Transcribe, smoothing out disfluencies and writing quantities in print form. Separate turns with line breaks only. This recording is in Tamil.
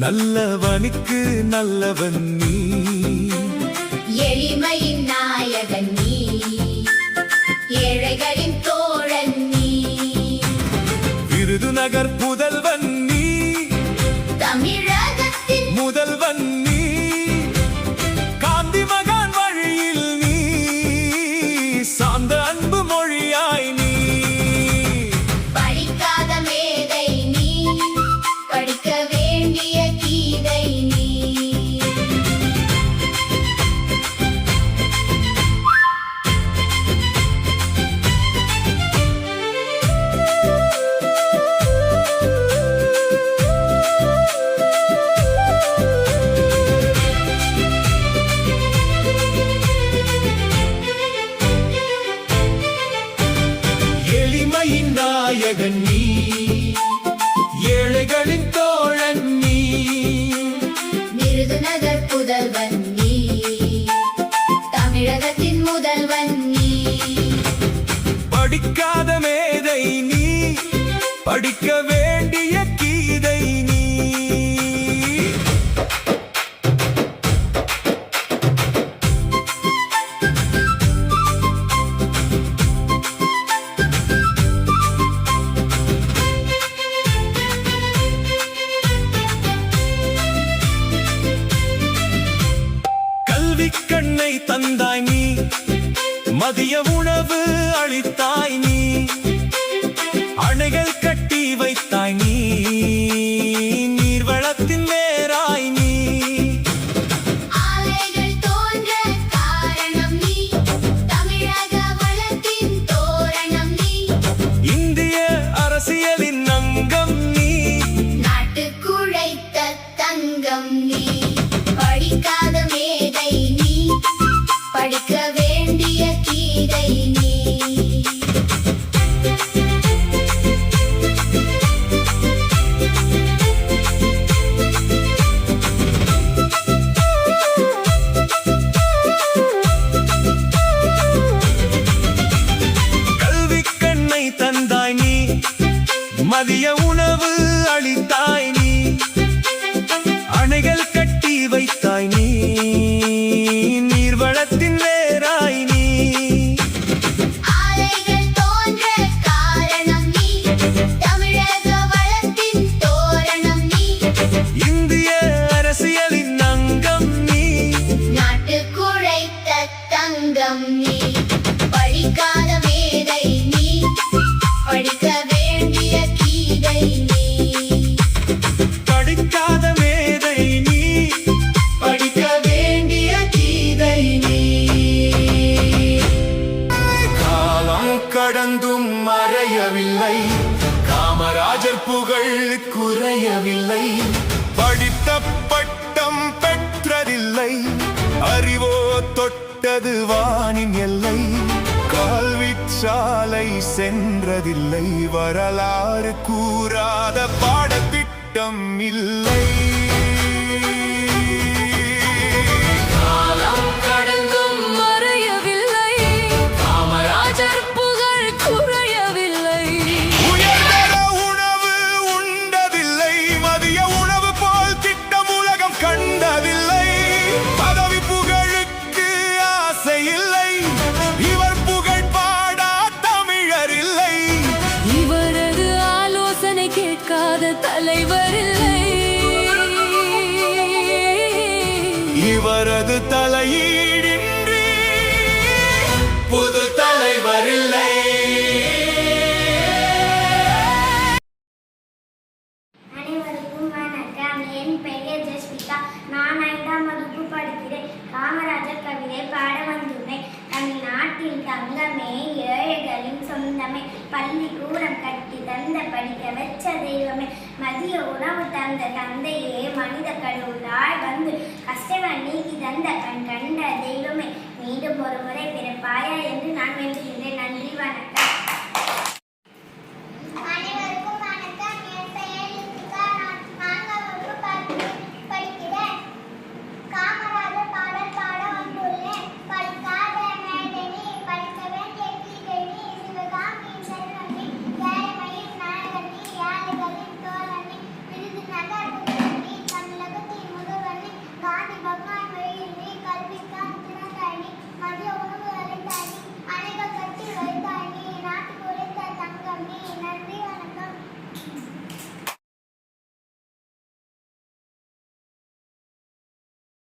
நல்லவனுக்கு நல்லவன் நீ,
எளிமையின் நாயகன் நீ, ஏழைகளின் தோழன் நீ,
விருதுநகர் புதல்வன் நீ,
தமிழகத்தின்
முதல்வன் நீ, காந்தி மகான் வழியில் நீ, சார்ந்த அன்பு மொழியாய் நீ,
படிக்காத மேதை நீ, படிக்க வேண்டிய கீதை நீ.
எளிமையின் நாயகன் நீ, ஏழைகளின் தோழன் நீ,
விருதுநகர் புதல்வன் நீ, தமிழகத்தின் முதல்வன் நீ,
படிக்காத மேதை நீ, படிக்க வேண்டிய கீதை நீ. கல்வி கண்ணை தந்தாய் நீ, மதிய உணவு அளித்தாய் நீ, அணைகள் கட்டி வைத்தாய் நீ, நீர்வளத்தின் வேராய் நீ,
ஆலைகள் தோன்ற காரணம் நீ, தமிழக வளத்தின் தோரணம் நீ,
இந்திய அரசியலின் அங்கம் நீ,
நாட்டுக்குழைத்த தங்கம் நீ, படிக்காத மேதை நீ, படிக்க வேண்டிய கீதை நீ.
கல்வி கண்ணை தந்தாய் நீ, மதிய உணவு அளித்தாய் நீ, அணைகள் கட்டி வைத்தாய் நீ, நீர்வளத்தின் வேராய் நீ,
ஆலைகள் தோன்ற காரணம் நீ, தமிழக வளத்தின் தோரணம் நீ,
இந்திய அரசியலின் அங்கம் நீ,
நாட்டுக்குழைத்த தங்கம் நீ, படிக்காத மேதை நீ, படிக்க வேண்டிய கீதை நீ.
படிக்காத மேதை நீ, படிக்க வேண்டிய கீதை நீ. காலம் கடந்தும் மறையவில்லை, காமராஜர் புகழ் குறையவில்லை, படித்த பட்டம் பெற்றதில்லை, அறிவோ தொட்டது வானின் எல்லை, கல்விச்சாலை சென்றதில்லை, வரலாறு கூறாத பாடத்திட்டம் இல்லை.
காலம் கடந்தும் மறையவில்லை, காமராஜர் புகழ் குறையவில்லை,
உயர்தர உணவு உண்டதில்லை, மதிய உணவு போல் திட்டம் உலகம் கண்டதில்லை, பதவி புகழுக்கு ஆசை இல்லை, இவர் புகழ் பாடா தமிழர் இல்லை,
இவரது ஆலோசனை கேட்காத தலைவர் இல்லை,
இவரது தலையீடின்றி புது தலைவர் இல்லை.
அனைவருக்கும் வணக்கம். என் பெயர் ஜஸ்விகா. நான் 5ஆம் வகுப்பு படிக்கிறேன். காமராஜர் கவிதை பாட வந்துள்ளேன். தமிழ்நாட்டின் தங்கமே, ஏழைகளின் சொந்தமே, பள்ளிக்கூடம் கட்டி தந்த படிக்க வச்ச தெய்வமே, மதிய உணவு தந்த தந்தையே, மனித கடவுளாய் வந்து